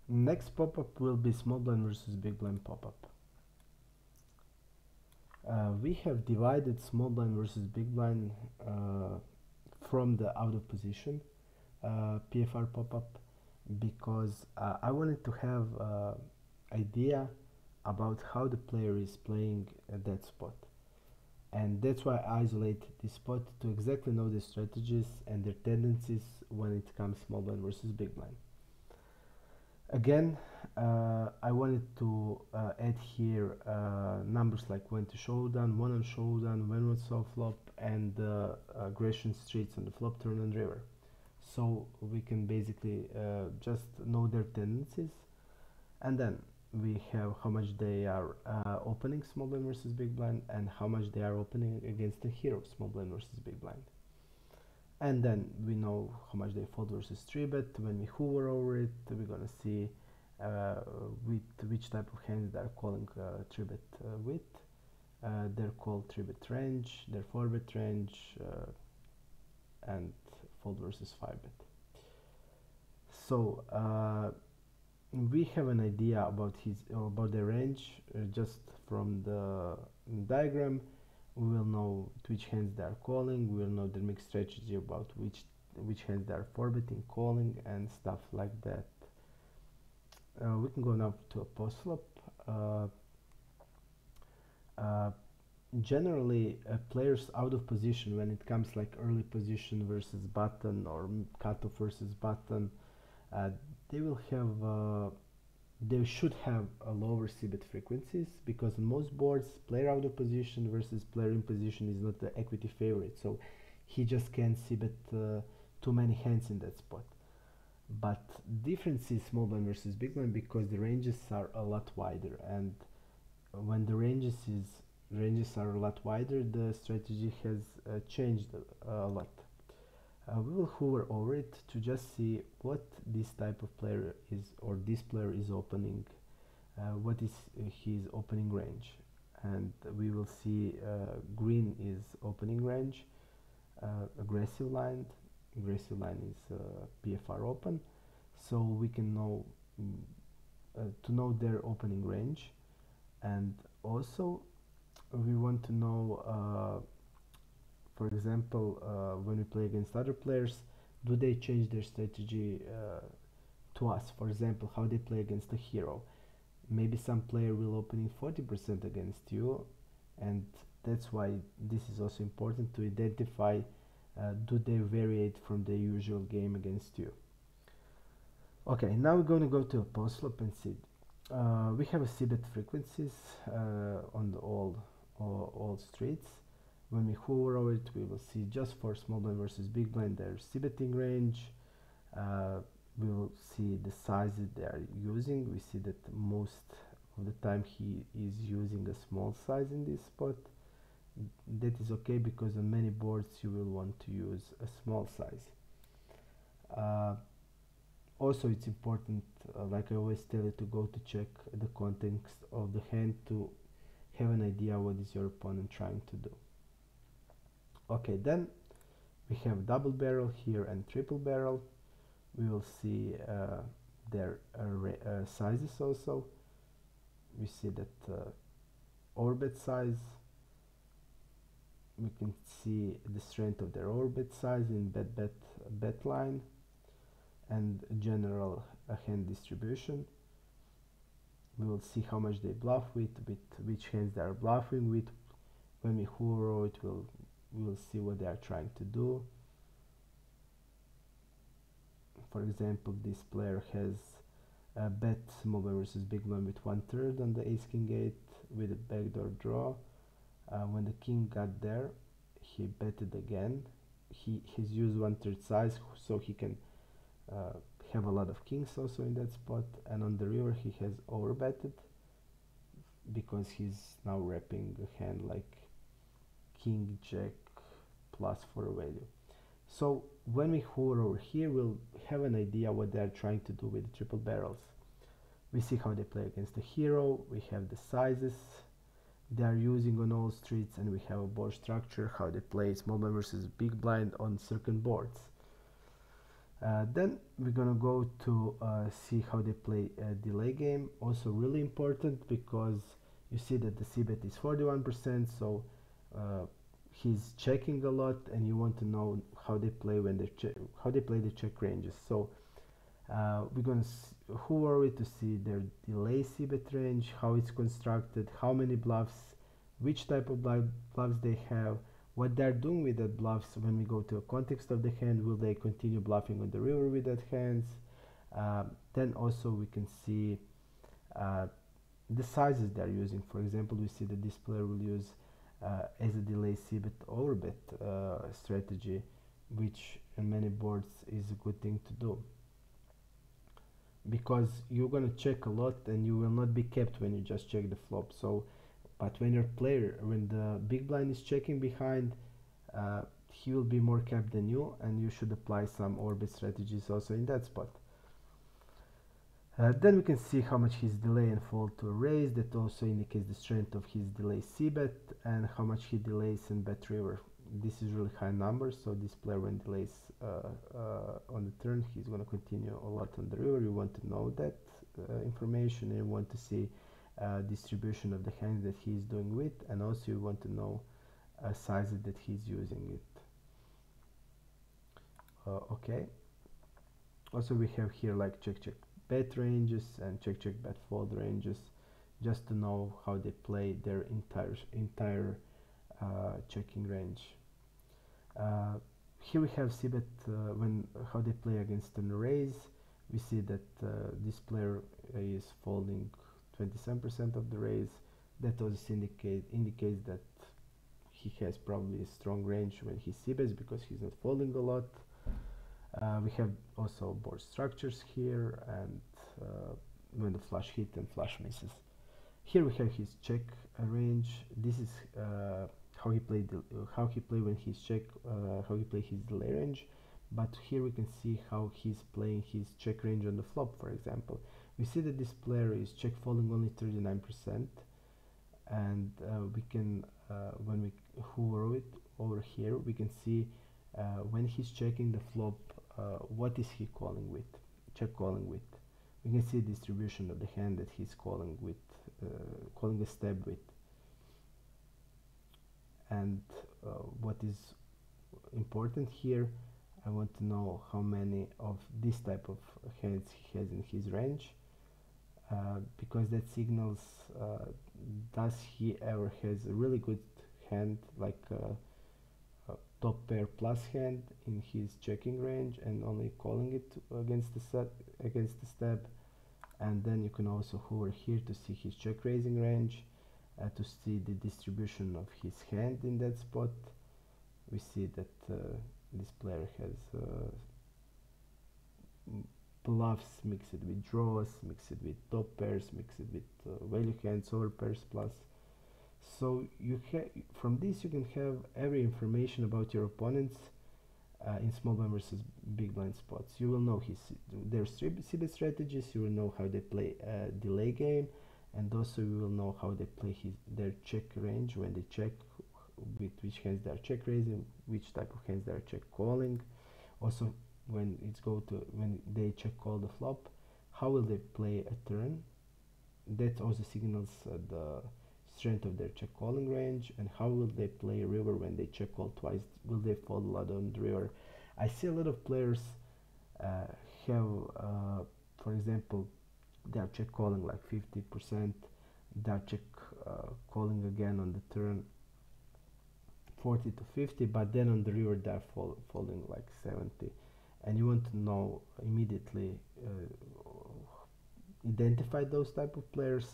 Next pop-up will be small blind versus big blind pop-up. We have divided small blind versus big blind from the out of position PFR pop-up because I wanted to have idea about how the player is playing at that spot, and that's why I isolate this spot to exactly know the strategies and their tendencies when it comes small blind versus big blind. Again, I wanted to add here numbers like when to showdown, when on showdown, when on soft flop, and aggression streets on the flop, turn, and river. So we can basically just know their tendencies, and then we have how much they are opening small blind versus big blind and how much they are opening against the hero small blind versus big blind. And then we know how much they fold versus 3-bet. When we hover over it, we're gonna see with which type of hands they're calling 3-bet with. They're called 3-bet range, their 4-bet range, and fold versus 5-bet. So we have an idea about the range just from the diagram. We will know which hands they are calling. We will know the mixed strategy about which hands they are 4-betting, calling, and stuff like that. We can go now to a post flop. Generally, players out of position when it comes like early position versus button or cutoff versus button, they will have they should have a lower c-bet frequencies, because on most boards player out of position versus player in position is not the equity favorite, so he just can't c-bet too many hands in that spot. But difference is small blind versus big blind because the ranges are a lot wider, and when the ranges are a lot wider, the strategy has changed a lot. We will hover over it to just see what this type of player is, or this player is opening, what is his opening range. And we will see green is opening range, aggressive line is PFR open, so we can know to know their opening range. And also we want to know for example, when we play against other players, do they change their strategy to us? For example, how they play against a hero. Maybe some player will opening 40% against you, and that's why this is also important to identify do they vary from the usual game against you. Okay, now we're going to go to a post flop and see. We have a c-bet frequencies on the all streets. When we hover over it, we will see just for small blind versus big blind their c-betting range. We will see the sizes they are using. We see that most of the time he is using a small size in this spot. That is okay because on many boards you will want to use a small size. Also, it's important, like I always tell you, to go to check the context of the hand to have an idea what is your opponent trying to do. Okay, then we have double barrel here and triple barrel. We will see their sizes also. We see that orbit size. We can see the strength of their orbit size in bet line and general hand distribution. We will see how much they bluff with which hands they are bluffing with. When we hover it, we will see what they are trying to do. For example, this player has bet small blind versus big blind with 1/3 on the ace king 8 with a backdoor draw. When the king got there, he betted again. He's used 1/3 size, so he can have a lot of kings also in that spot. And on the river, he has overbetted because he's now wrapping a hand like king jack plus for a value. So when we hover over here, we'll have an idea what they're trying to do with the triple barrels. We see how they play against the hero. We have the sizes they are using on all streets, and we have a board structure, how they play small blind versus big blind on certain boards. Then we're gonna go to see how they play a delay game. Also really important because you see that the c-bet is 41%, so he's checking a lot, and you want to know how they play when they how they play the check ranges. So we're gonna hover it to see their delay c-bet range, how it's constructed, how many bluffs, which type of bluffs they have, what they're doing with that bluffs. When we go to a context of the hand, will they continue bluffing on the river with that hands? Then also we can see the sizes they're using. For example, we see that this player will use as a delay c-bet overbet strategy, which in many boards is a good thing to do, because you're gonna check a lot and you will not be kept when you just check the flop. So but when the big blind is checking behind, he will be more capped than you, and you should apply some orbit strategies also in that spot. Then we can see how much his delay and fold to a raise. That also indicates the strength of his delay c-bet and how much he delays and bet river. This is really high numbers, so this player, when delays on the turn, he's going to continue a lot on the river. You want to know that information, and you want to see distribution of the hands that he's doing with, and also you want to know sizes that he's using it. Okay. Also we have here like check bet ranges and check bet fold ranges, just to know how they play their entire checking range. Here we have c-bet how they play against an raise. We see that this player is folding 27% of the raise. That also indicates that he has probably a strong range when he c-bets, because he's not folding a lot. We have also board structures here, and when the flush hit and flush misses. Here we have his check range. This is how he played when he's check, how he play his delay range. But here we can see how he's playing his check range on the flop. For example, we see that this player is check folding only 39%, and we can when we hover it over here, we can see when he's checking the flop, what is he calling with, check calling with. We can see distribution of the hand that he's calling with, calling a step with. And what is important here, I want to know how many of this type of hands he has in his range, because that signals does he ever has a really good hand, like top pair plus hand in his checking range, and only calling it against the step. And then you can also hover here to see his check raising range, to see the distribution of his hand in that spot. We see that this player has bluffs mixed with draws, mixed with top pairs, mixed with value hands, over pairs plus. So you from this you can have every information about your opponents in small blind versus big blind spots. You will know their c-bet strategies. You will know how they play a delay game, and also you will know how they play their check range, when they check, with which hands they are check raising, which type of hands they are check calling. Also, when they check call the flop, how will they play a turn. That also signals the strength of their check calling range. And how will they play river when they check call twice? Will they fold a lot on the river? I see a lot of players have, for example, they are check calling like 50%, they are check calling again on the turn 40 to 50, but then on the river they are folding like 70. And you want to know immediately, identify those type of players,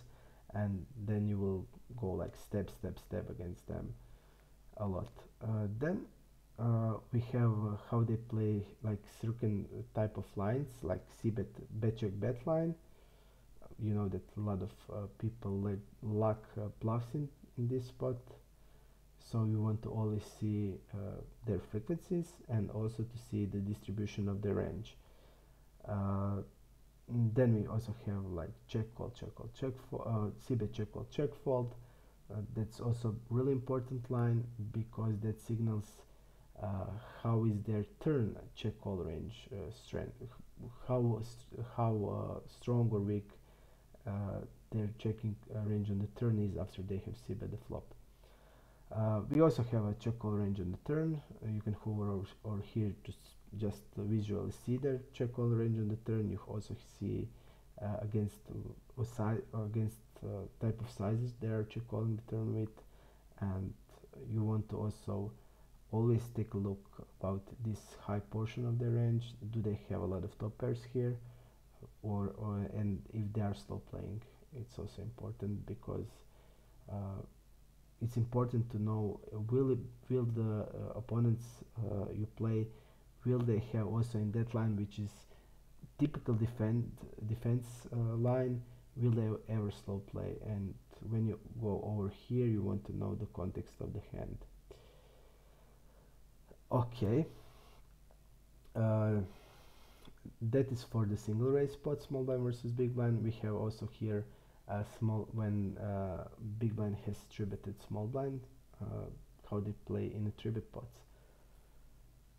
and then you will go like step against them a lot. Then we have how they play like certain type of lines, like c-bet, bet check bet line. You know that a lot of people luck bluffs in this spot, so you want to always see their frequencies, and also to see the distribution of the range. Then we also have like check call, c-bet check call, check fold. That's also really important line, because that signals how is their turn check call range strength, how strong or weak their checking range on the turn is after they have c-bet the flop. We also have a check call range on the turn. You can hover or here to just visually see their check call range on the turn. You also see against type of sizes they are check calling the turn with, and you want to also always take a look about this high portion of the range. Do they have a lot of top pairs here, or and if they are slow playing? It's also important because it's important to know will the opponents you play, will they have also in that line, which is typical defense line, will they ever slow play? And when you go over here, you want to know the context of the hand. Okay, that is for the single raise spot, small blind versus big blind. We have also here small when big blind has three-betted small blind, how they play in the three-bet pots.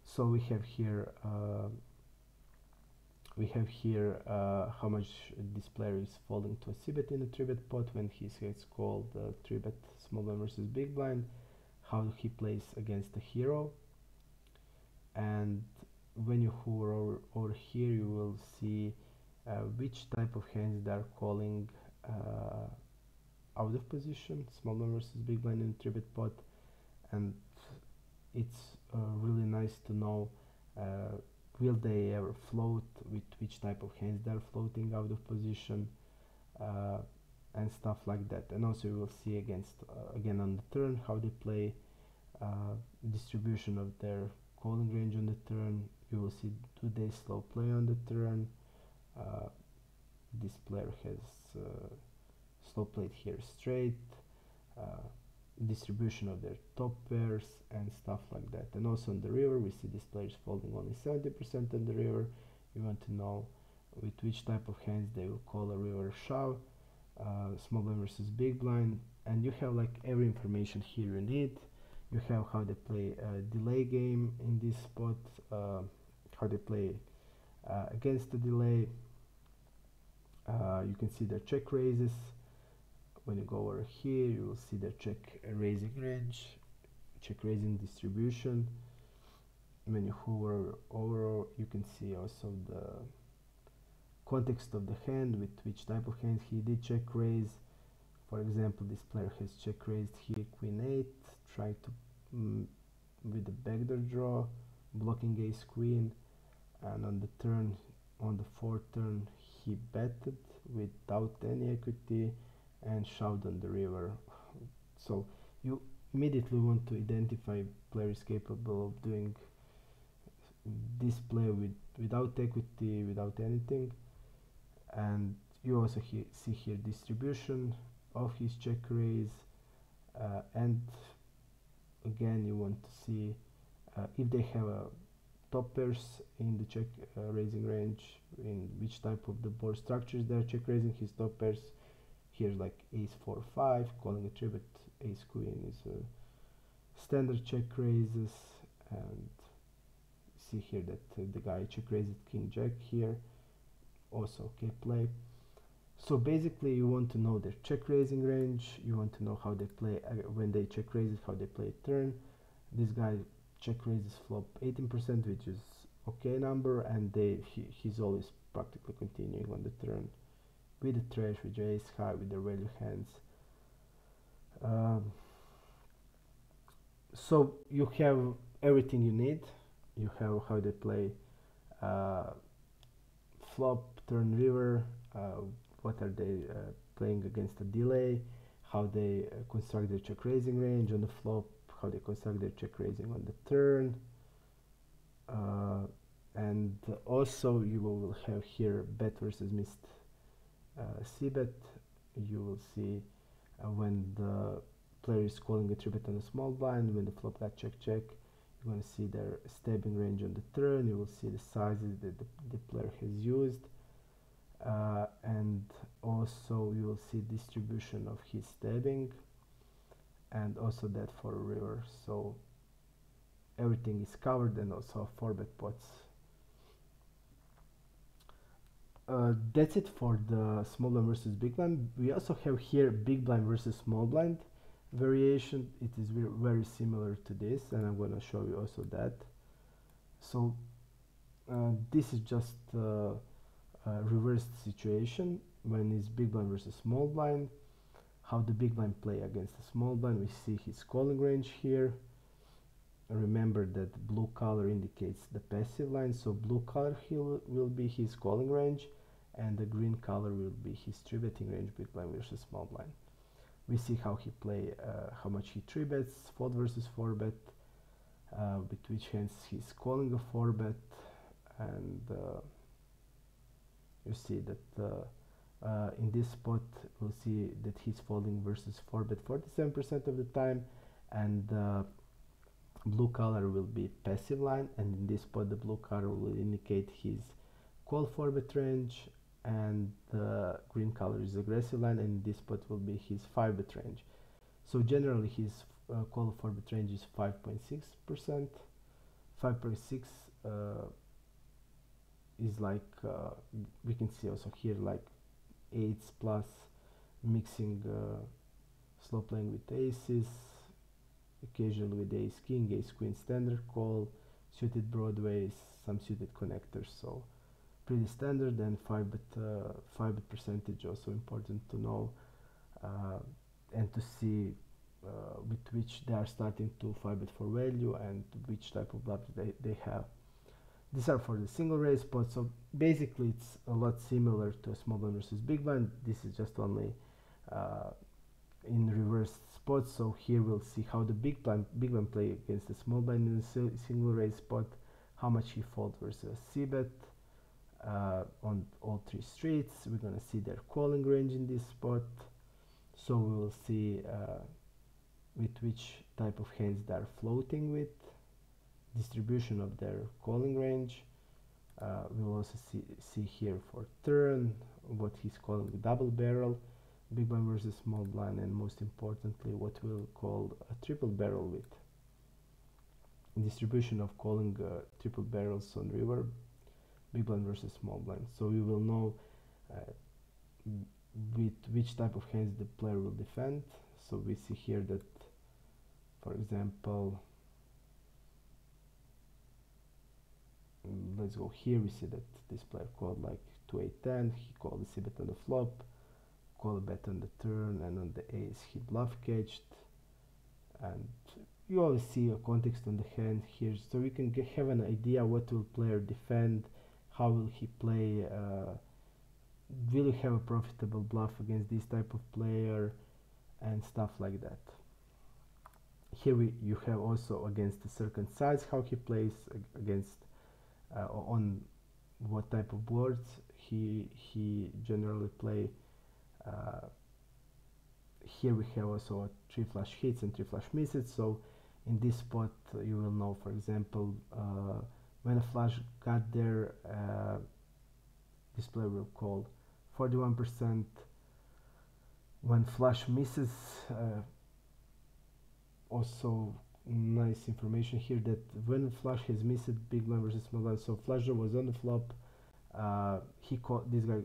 So we have here how much this player is folding to a c-bet in the three-bet pot when he has called three-bet small blind versus big blind, how he plays against the hero. And when you hover over here, you will see which type of hands they are calling out of position, small blind versus big blind in the three-bet pot. And it's really nice to know will they ever float, with which type of hands they are floating out of position, and stuff like that. And also you will see again on the turn how they play, distribution of their calling range on the turn. You will see do they slow play on the turn. This player has slow played here straight, distribution of their top pairs and stuff like that. And also on the river we see this player is folding only 70% on the river. You want to know with which type of hands they will call a river shove, small blind versus big blind, and you have like every information here you need. You have how they play a delay game in this spot, how they play against the delay. You can see their check raises. When you go over here, you will see their check raising range, check raising distribution. When you hover over, you can see also the context of the hand, with which type of hand he did check raise. For example, this player has check raised here Queen 8, trying to with the backdoor draw, blocking ace queen, and on the turn, on the fourth turn, he betted without any equity and shoved on the river. So you immediately want to identify players capable of doing this play without equity, without anything. And you also see here distribution of his check raise, and again you want to see if they have top pairs in the check raising range, in which type of the board structures they are check raising his top pairs. Here's like ace 4-5, calling a three-bet ace queen is a standard check raises, and see here that the guy check raised king jack here, also okay play. So basically you want to know their check raising range, you want to know how they play when they check raises, how they play turn. This guy check raises flop 18%, which is okay number, and he's always practically continuing on the turn with the trash, with the ace high, with the value hands. So you have everything you need. You have how they play flop, turn, river, what are they playing against a delay, how they construct their check raising range on the flop, how they construct their check raising on the turn, and also you will have here bet versus missed c-bet. You will see when the player is calling a 3-bet on a small blind, when the flop got check check, you're going to see their stabbing range on the turn. You will see the sizes that the player has used, and also you will see distribution of his stabbing, and also that for a river. So everything is covered, and also 4-bet pots. That's it for the small blind versus big blind. We also have here big blind versus small blind variation. It is very similar to this, and I'm going to show you also that. So this is just a reversed situation when it's big blind versus small blind. How the big blind play against the small blind. We see his calling range here. Remember that blue color indicates the passive line, so blue color will be his calling range, and the green color will be his 3-betting range, big blind versus small blind. We see how he play, how much he 3-bets, fold versus 4-bet, with which hands he's calling a 4-bet, and you see that in this spot we'll see that he's folding versus 4-bet 47% of the time, and blue color will be passive line, and in this spot the blue color will indicate his call 4-bet range, and the green color is aggressive line, and in this spot will be his 5-bet range. So generally his call 4-bet range is 5.6%. 5.6 is like we can see also here like 8s plus, mixing slow playing with aces, occasionally with ace king, ace queen standard call, suited broadways, some suited connectors, so pretty standard. And 5-bet percentage also important to know, and to see with which they are starting to 5-bet for value and which type of bluff they have. These are for the single raise spot, so basically it's a lot similar to a small blind versus big blind. This is just only in reverse spots. So here we'll see how the big blind play against the small blind in the single raise spot, how much he fold versus c-bet on all 3 streets. We're gonna see their calling range in this spot, so we will see with which type of hands they are floating with, distribution of their calling range. We'll also see here for turn what he's calling double barrel, big blind versus small blind, and most importantly what we'll call a triple barrel with distribution of calling triple barrels on river, big blind versus small blind. So we will know with which type of hands the player will defend. So we see here that, for example, let's go here, we see that this player called like 2-8-10, he called the c-bet on the flop, call a bet on the turn, and on the ace he bluff catched. And you always see a context on the hand here, so you can have an idea what will player defend, how will he play, will you have a profitable bluff against this type of player, and stuff like that. Here you have also against the certain size how he plays, against on what type of boards he generally play. Here we have also 3 flush hits and 3 flush misses. So in this spot you will know, for example, when a flush got there, this player will call 41%. When flush misses, also nice information here that when flush has missed, big blind versus small blind, so flush draw was on the flop, this guy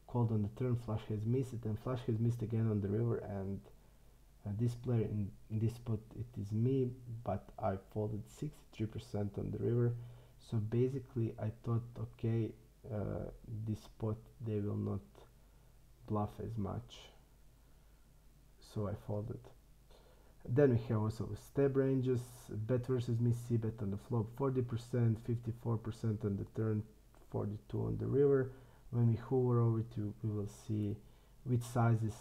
called on the turn, flush has missed, and flush has missed again on the river, and this player in this spot, it is me, but I folded 63% on the river. So basically I thought, okay, this spot they will not bluff as much, so I folded. Then we have also step ranges, bet versus miss, c-bet on the flop 40%, 54% on the turn, 42 on the river. When we hover over to, we will see which sizes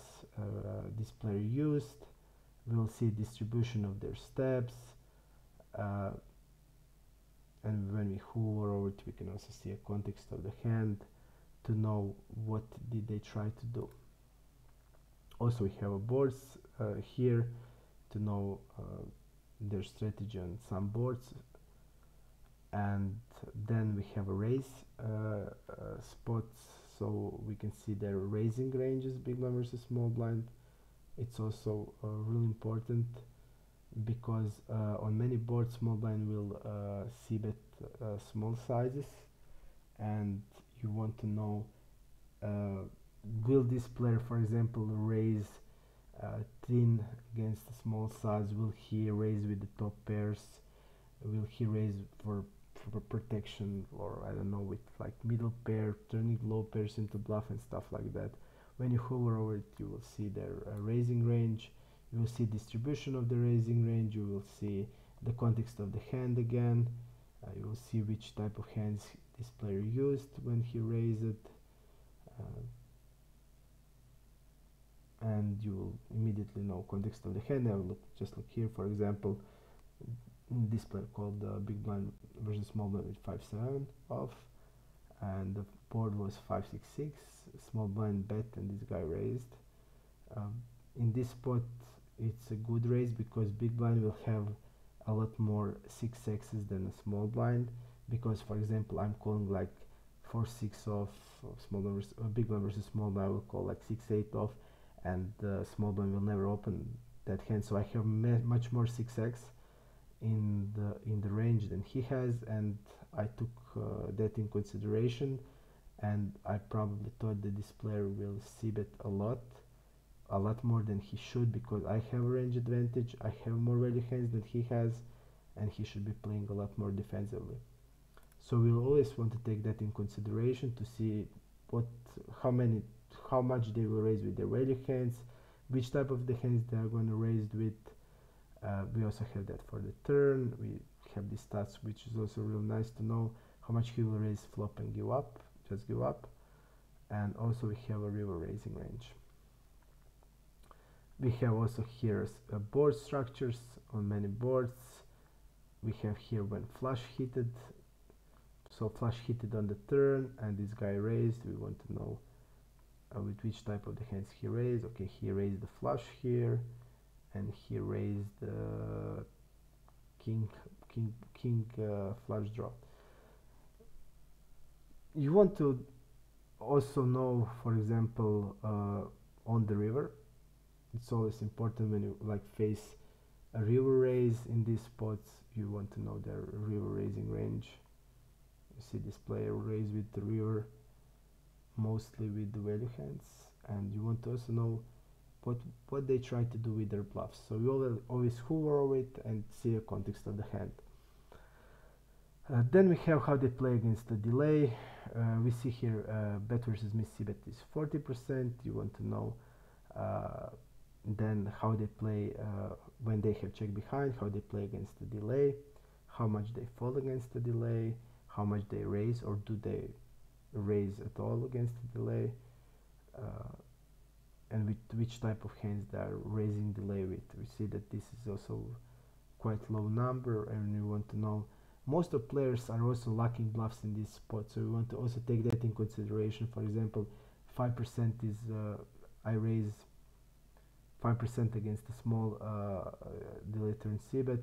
this player used. We will see distribution of their steps, and when we hover over it, we can also see a context of the hand to know what did they try to do. Also we have a boards here to know their strategy on some boards, and then we have a raise spots, so we can see their raising ranges, big blind versus small blind. It's also really important because on many boards small blind will c-bet small sizes, and you want to know, will this player, for example, raise thin against a small size? Will he raise with the top pairs? Will he raise for protection, or I don't know, with like middle pair, turning low pairs into bluff and stuff like that? When you hover over it, you will see their raising range, you will see distribution of the raising range, you will see the context of the hand again, you will see which type of hands this player used when he raised it, and you will immediately know context of the hand. I will just look here, for example, this player called big blind versus small blind with 5-7 off, and the board was 5-6-6, small blind bet, and this guy raised. In this spot it's a good raise because big blind will have a lot more 6x's than a small blind, because for example I'm calling like 4-6 off small blind versus big blind versus small blind. I will call like 6-8 off, and small blind will never open that hand, so I have much more 6x in the range than he has, and I took that in consideration, and I probably thought that this player will c-bet a lot more than he should, because I have a range advantage, I have more value hands than he has, and he should be playing a lot more defensively. So we'll always want to take that in consideration to see how much they will raise with their value hands, which type of the hands they are going to raise with. We also have that for the turn. We have these stats, which is also real nice to know how much he will raise flop and give up, just give up. And also we have a river raising range. We have also here board structures on many boards. We have here when flush hitted, so flush hitted on the turn, and this guy raised. We want to know with which type of the hands he raised. Okay, he raised the flush here, and he raised the king flush draw. You want to also know, for example, on the river, it's always important when you like face a river raise in these spots, you want to know their river raising range. You see this player raise with the river, mostly with the value hands, and you want to also know what they try to do with their bluffs. So you always hover over it and see a context of the hand. Then we have how they play against the delay. We see here bet versus miss c-bet is 40%. You want to know then how they play when they have check behind, how they play against the delay, how much they fold against the delay, how much they raise, or do they raise at all against the delay, and with which type of hands they are raising delay with. We see that this is also quite low number, and we want to know most of players are also lacking bluffs in this spot, so we want to also take that in consideration. For example, 5% is I raise 5% against a small delay turn c-bet,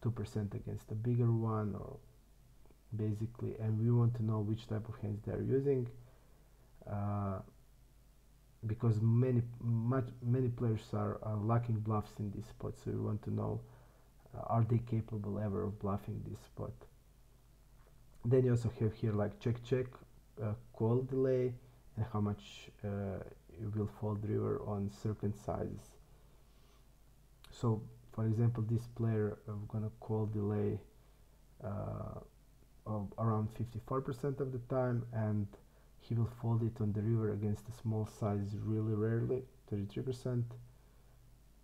2% against a bigger one, or basically, and we want to know which type of hands they are using, because many players are lacking bluffs in this spot, so we want to know are they capable ever of bluffing this spot. Then you also have here like check call delay, and how much you will fold river on certain sizes. So for example, this player I'm gonna call delay of around 54% of the time, and he will fold it on the river against a small size really rarely, 33%,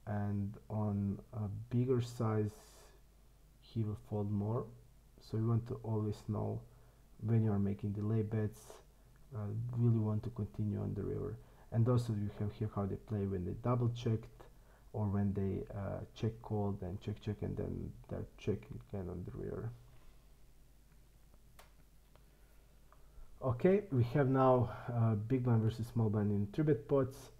and on a bigger size he will fold more. So you want to always know when you are making delay bets, really want to continue on the river. And also you have here how they play when they double checked, or when they check called and check and then they're checking again on the river. Okay, we have now big blind versus small blind in 3-bet pots.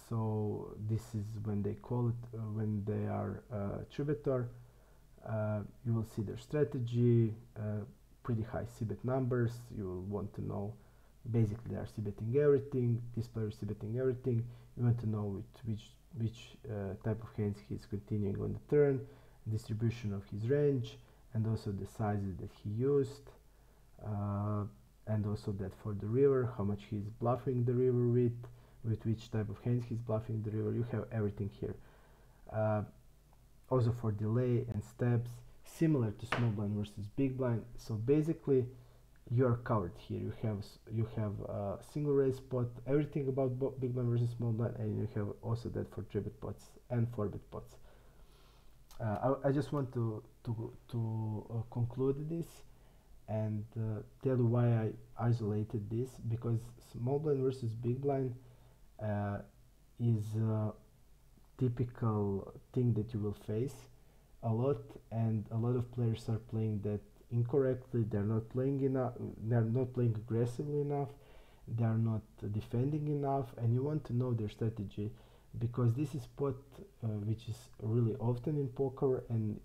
So this is when they call it, when they are 3-better. You will see their strategy, pretty high c-bet numbers. You will want to know Basically, they are c-betting everything. This player is c-betting everything. You want to know which type of hands he's continuing on the turn, distribution of his range, and also the sizes that he used, and also that for the river, how much he's bluffing the river with which type of hands he's bluffing the river. You have everything here. Also for delay and steps, similar to small blind versus big blind. So basically, you're covered here. You have single raise spot, everything about big blind versus small blind, and you have also that for 3-bet pots and 4-bet pots. I just want to conclude this and tell you why I isolated this, because small blind versus big blind is a typical thing that you will face a lot, and a lot of players are playing that incorrectly. They're not playing enough, they're not playing aggressively enough, they are not defending enough, and you want to know their strategy, because this is spot which is really often in poker, and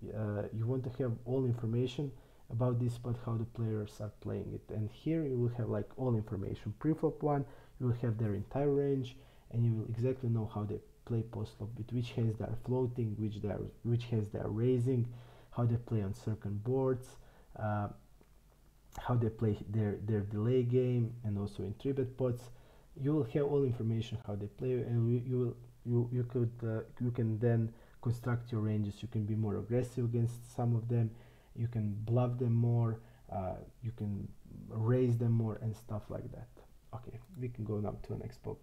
you want to have all information about this spot, how the players are playing it. And here you will have like all information. Pre-flop 1, you will have their entire range, and you will exactly know how they play post-flop, with which hands they are floating, which hands they are raising, how they play on certain boards, how they play their delay game, and also in 3-bet pots. You will have all information how they play, and you can then construct your ranges. You can be more aggressive against some of them, you can bluff them more, you can raise them more, and stuff like that. Okay, we can go now to the next pop.